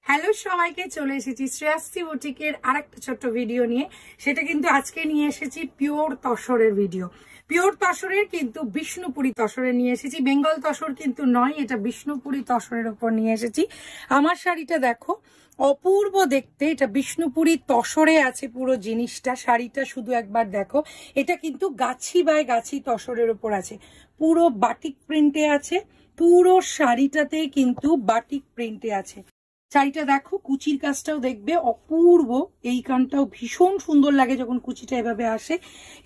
Hello সবাইকে, চলে এসেছি শ্রেয়াশ্রী বুটিকের আরেকটা ছোট্ট ভিডিও নিয়ে। সেটা কিন্তু আজকে নিয়ে এসেছি পিওর তসরের ভিডিও। পিওর তসরের কিন্তু বিষ্ণুপুরি তসরে নিয়ে এসেছি, বেঙ্গল তসর কিন্তু নয়, এটা বিষ্ণুপুরি তসরের উপর নিয়ে এসেছি। আমার শাড়িটা দেখো, অপূর্ব দেখতে, এটা বিষ্ণুপুরি তসরে আছে পুরো জিনিসটা। শাড়িটা শুধু একবার দেখো, এটা কিন্তু গাছি বাই গাছি তসরের উপর আছে, পুরো বাটিক প্রিন্টে আছে, পুরো শাড়িটাতে কিন্তু বাটিক প্রিন্টে আছে। শাড়িটা দেখো, কুচির কাজটাও দেখবে অপূর্ব, এই কানটাও ভীষণ সুন্দর লাগে যখন কুচিটা এভাবে আসে।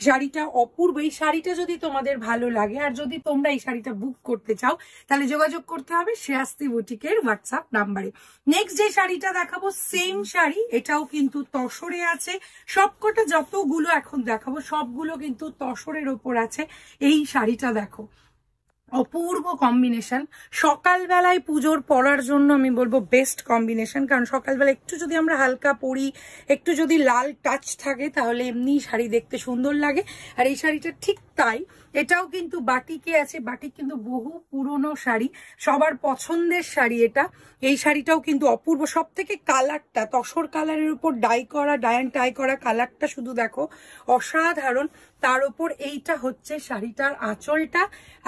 শাড়িটা অপূর্ব। এই শাড়িটা যদি তোমাদের ভালো লাগে আর যদি তোমরা এই শাড়িটা বুক করতে চাও, তাহলে যোগাযোগ করতে হবে শ্রেয়াশ্রী বুটিকের হোয়াটসঅ্যাপ নাম্বারে। নেক্সট যে শাড়িটা দেখাবো, সেম শাড়ি, এটাও কিন্তু তসরে আছে। সবকটা যতগুলো এখন দেখাবো সবগুলো কিন্তু তসরের ওপর আছে। এই শাড়িটা দেখো, অপূর্ব কম্বিনেশন। সকালবেলায় পুজোর পরার জন্য আমি বলবো বেস্ট কম্বিনেশন, কারণ সকালবেলা একটু যদি আমরা হালকা পরি, একটু যদি লাল টাচ থাকে, তাহলে এমনি শাড়ি দেখতে সুন্দর লাগে। আর এই শাড়িটা ঠিক তাই, এটাও কিন্তু বাটিকে আছে। বাটিক কিন্তু বহু পুরনো শাড়ি, সবার পছন্দের শাড়ি এটা। এই শাড়িটাও কিন্তু অপূর্ব। সব থেকে কালারটা, তসর কালারের উপর ডাই করা, ডাই করা কালারটা শুধু দেখো, অসাধারণ। তার উপর এইটা হচ্ছে শাড়িটার আঁচলটা,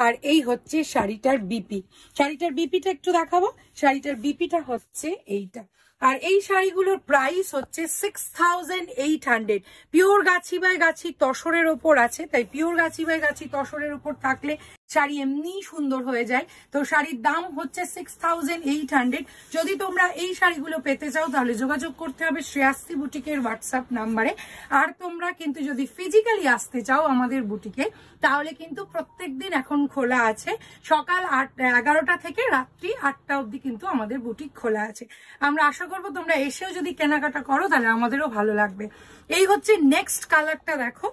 আর এই হচ্ছে শাড়িটার বিপি। শাড়িটার বিপিটা একটু দেখাবো। শাড়িটার বিপিটা হচ্ছে এইটা। আর এই শাড়িগুলোর প্রাইস হচ্ছে 6800। পিওর গাছি বাই গাছি তসরের ওপর আছে, তাই পিওর গাছি বাই গাছি তসরের ওপর থাকলে শাড়ি এমনি সুন্দর হয়ে যায়। তো শাড়ির দাম হচ্ছে 6800। যদি তোমরা এই শাড়িগুলো পেতে চাও, তাহলে যোগাযোগ করতে হবে শ্রেয়াশ্রী বুটিকের হোয়াটসঅ্যাপ নাম্বারে। আর তোমরা কিন্তু যদি ফিজিক্যালি আসতে চাও আমাদের বুটিকে, তাহলে কিন্তু প্রত্যেকদিন এখন খোলা আছে, সকাল 11টা থেকে রাত্রি 8টা অবধি কিন্তু আমাদের বুটিক খোলা আছে। আমরা আশা করবো তোমরা এসেও যদি কেনাকাটা করো, তাহলে আমাদেরও ভালো লাগবে। এই হচ্ছে নেক্সট কালারটা দেখো,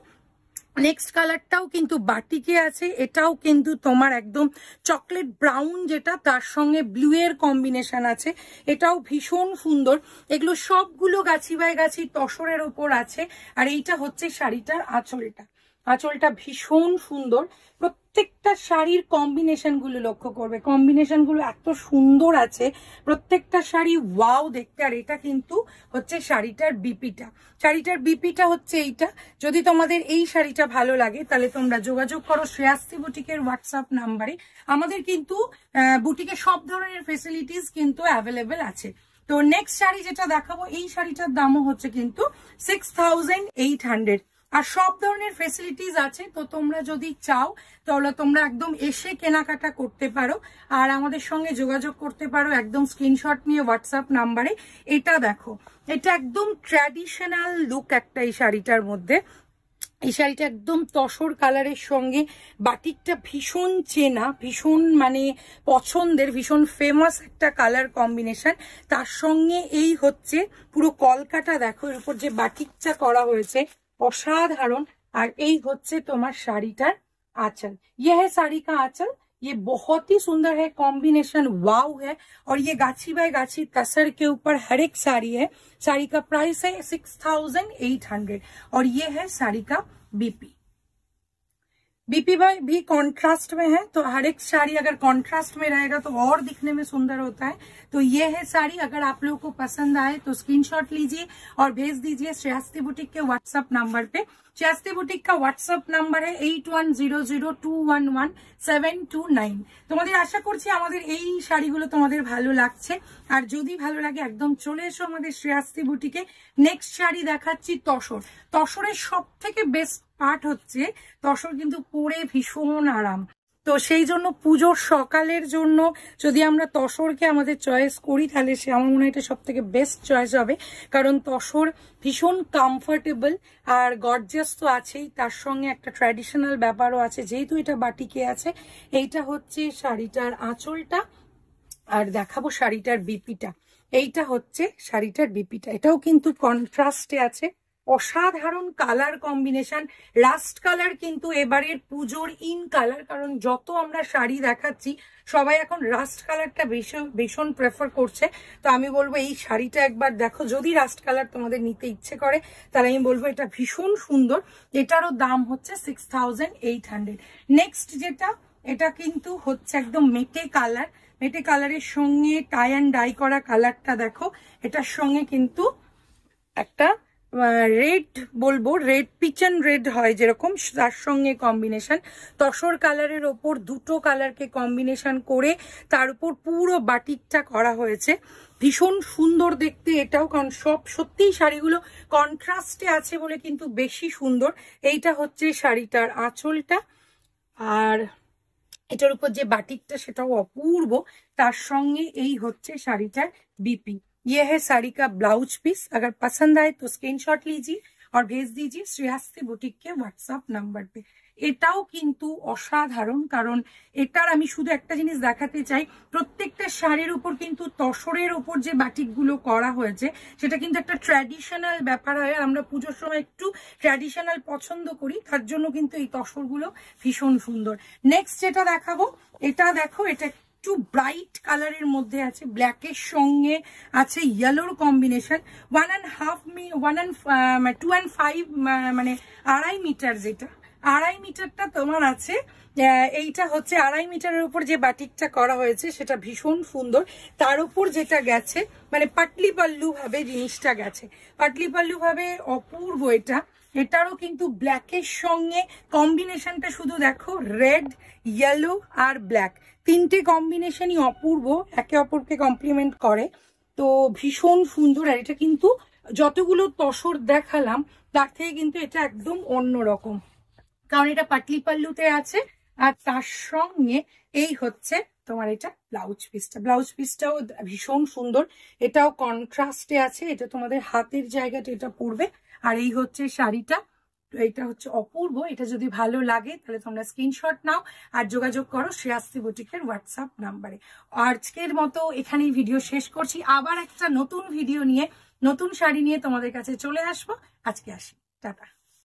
নেক্সট কালারটাও কিন্তু বাটিকে আছে। এটাও কিন্তু তোমার একদম চকলেট ব্রাউন, যেটা তার সঙ্গে ব্লু এর কম্বিনেশন আছে। এটাও ভীষণ সুন্দর। এগুলো সবগুলো গাছি বাই গাছি তসরের ওপর আছে। আর এইটা হচ্ছে শাড়িটার আঁচলটা। আঁচলটা ভীষণ সুন্দর। প্রত্যেকটা শাড়ির কম্বিনেশন গুলো লক্ষ্য করবে, কম্বিনেশন গুলো এত সুন্দর আছে প্রত্যেকটা শাড়ি, ওয়াও দেখতে। আর এটা কিন্তু হচ্ছে শাড়িটার বিপিটা। শাড়িটার বিপিটা হচ্ছে এইটা। যদি তোমাদের এই শাড়িটা ভালো লাগে, তাহলে তোমরা যোগাযোগ করো শ্রেয়াশ্রী বুটিকের হোয়াটসঅ্যাপ নাম্বারে। আমাদের কিন্তু বুটিকে সব ধরনের ফেসিলিটিস কিন্তু অ্যাভেলেবেল আছে। তো নেক্সট শাড়ি যেটা দেখাবো, এই শাড়িটার দামও হচ্ছে কিন্তু 6800। আর সব ধরনের ফেসিলিটিস আছে। তো তোমরা যদি চাও, তাহলে তোমরা একদম এসে কেনাকাটা করতে পারো আর আমাদের সঙ্গে যোগাযোগ করতে পারো একদম স্ক্রিনশট নিয়ে হোয়াটসঅ্যাপ নাম্বারে। এটা দেখো, এটা একদম ট্র্যাডিশনাল লুক একটা এই শাড়িটার মধ্যে। এই শাড়িটা একদম তসর কালারের সঙ্গে বাটিকটা ভীষণ চেনা, ভীষণ মানে পছন্দের, ভীষণ ফেমাস একটা কালার কম্বিনেশন। তার সঙ্গে এই হচ্ছে পুরো কলকাটা দেখো, এর উপর যে বাটিকটা করা হয়েছে অসাধারণ। আর এই হচ্ছে তোমার শাড়িটার आंचल। यह है साड़ी का आंचल। ये बहुत ही सुंदर है, कॉम्बिनेशन वाव है। और ये गाछी बाय गाछी तसर के ऊपर हर एक साड़ी है। साड़ी का प्राइस है 6800। और ये है साड़ी का बीपी। बीपी भी कॉन्ट्रास्ट में है, तो हर एक साड़ी अगर कॉन्ट्रास्ट में रहेगा तो और दिखने में सुंदर होता है। तो ये है साड़ी। अगर आप लोगों को पसंद आए तो स्क्रीनशॉट लीजिए और भेज दीजिए श्रेयाश्रী बुटीक के व्हाट्सएप नंबर पे। श्रेयाश्रী बुटीक का व्हाट्सएप नंबर है 8100211729। তোমাদের আশা করছি আমাদের এই শাড়িগুলো তোমাদের ভালো লাগছে। আর যদি ভালো লাগে, একদম চলে এসো আমাদের শ্রেয়াশ্রী বুটিকে। নেক্সট শাড়ি দেখাচ্ছি তসর। তসরের সব থেকে বেস্ট পার্ট হচ্ছে, তসর কিন্তু পরে ভীষণ আরাম। তো সেই জন্য পুজোর সকালের জন্য যদি আমরা তসরকে আমাদের চয়েস করি, তাহলে সে আমার মনে হয় এটা সব থেকে বেস্ট চয়েস হবে। কারণ তসর ভীষণ কমফোর্টেবল আর গর্জিয়াস তো আছেই, তার সঙ্গে একটা ট্র্যাডিশনাল ব্যাপারও আছে, যেহেতু এটা বাটিকে আছে। এইটা হচ্ছে শাড়িটার আঁচলটা। আর দেখাবো শাড়িটার বিপিটা। এইটা হচ্ছে শাড়িটার বিপিটা। এটাও কিন্তু কন্ট্রাস্টে আছে, অসাধারণ কালার কম্বিনেশন। রাস্ট কালার কিন্তু এবারের পুজোর ইন কালার, কারণ যত আমরা শাড়ি দেখাচ্ছি সবাই এখন রাস্ট কালারটা ভীষণ প্রেফার করছে। তো আমি বলবো এই শাড়িটা একবার দেখো, যদি রাস্ট কালার তোমাদের নিতে ইচ্ছে করে তাহলে আমি বলবো এটা ভীষণ সুন্দর। এটারও দাম হচ্ছে 6800। নেক্সট যেটা, এটা কিন্তু হচ্ছে একদম মেটে কালার। মেটে কালারের সঙ্গে টাই অ্যান্ড ডাই করা কালারটা দেখো, এটার সঙ্গে কিন্তু একটা রেড বলবো, রেড পিচন রেড হয় যেরকম, তার সঙ্গে কম্বিনেশন তসর কালারের ওপর দুটো কালারকে কম্বিনেশন করে তার উপর পুরো বাটিকটা করা হয়েছে। ভীষণ সুন্দর দেখতে এটাও, কারণ সব সত্যিই শাড়িগুলো কন্ট্রাস্টে আছে বলে কিন্তু বেশি সুন্দর। এইটা হচ্ছে শাড়িটার আঁচলটা, আর এটার উপর যে বাটিকটা সেটাও অপূর্ব। তার সঙ্গে এই হচ্ছে শাড়িটার বিপি। ये है साड़ी का ब्लाउज पीस। अगर पसंद आए तो स्क्रीनशॉट लीजिए और भेज दीजिए श्रेयास्ती बुटीक के व्हाट्सएप नंबर पे। এটাও কিন্তু অসাধারণ, কারণ এটার আমি শুধু একটা জিনিস দেখাতে চাই, প্রত্যেকটা শাড়ির উপর কিন্তু তসরের উপর যে বাটিকগুলো করা হয়েছে সেটা কিন্তু একটা ট্র্যাডিশনাল ব্যাপার হয়। আমরা পুজোর সময় একটু ট্র্যাডিশনাল পছন্দ করি, তার জন্য কিন্তু এই তসরগুলো ভীষণ সুন্দর। নেক্সট যেটা দেখাবো, এটা দেখো, এটা একটু ব্রাইট কালারের মধ্যে আছে, ব্ল্যাকের সঙ্গে আছে ইয়েলোর কম্বিনেশন। 2.5 মানে 2.5 মিটার, যেটা 2.5 মিটারটা তোমার আছে। এইটা হচ্ছে 2.5 মিটারের উপর যে বাটিকটা করা হয়েছে সেটা ভীষণ সুন্দর। তার উপর যেটা গেছে মানে পাটলি পাল্লু ভাবে জিনিসটা গেছে, পাটলি পাল্লু ভাবে অপূর্ব এটা। এটারও কিন্তু ব্ল্যাকের সঙ্গে কম্বিনেশনটা শুধু দেখো, রেড, ইয়েলো আর ব্ল্যাক, তিনটে কম্বিনেশনই অপূর্ব, একে অপরকে কমপ্লিমেন্ট করে। তো ভীষণ সুন্দর। আর এটা কিন্তু যতগুলো তসর দেখালাম তার থেকে কিন্তু এটা একদম অন্যরকম, কারণ এটা পাটলি পাল্লুতে আছে। আর তার সঙ্গে এই হচ্ছে তোমার এটা ব্লাউজ পিসটা। ব্লাউজ পিসটাও ভীষণ সুন্দর, এটাও কন্ট্রাস্টে আছে। এটা তোমাদের হাতের জায়গাটা এটা পড়বে। আর এই হচ্ছে শাড়িটা, এটা হচ্ছে অপূর্ব। এটা যদি ভালো লাগে তাহলে তোমরা স্ক্রিনশট নাও আর যোগাযোগ করো শ্রেয়াস্তি বুটিকের হোয়াটসঅ্যাপ নাম্বারে। আজকের মতো এখানেই ভিডিও শেষ করছি। আবার একটা নতুন ভিডিও নিয়ে, নতুন শাড়ি নিয়ে তোমাদের কাছে চলে আসবো। আজকে আসি, টাটা।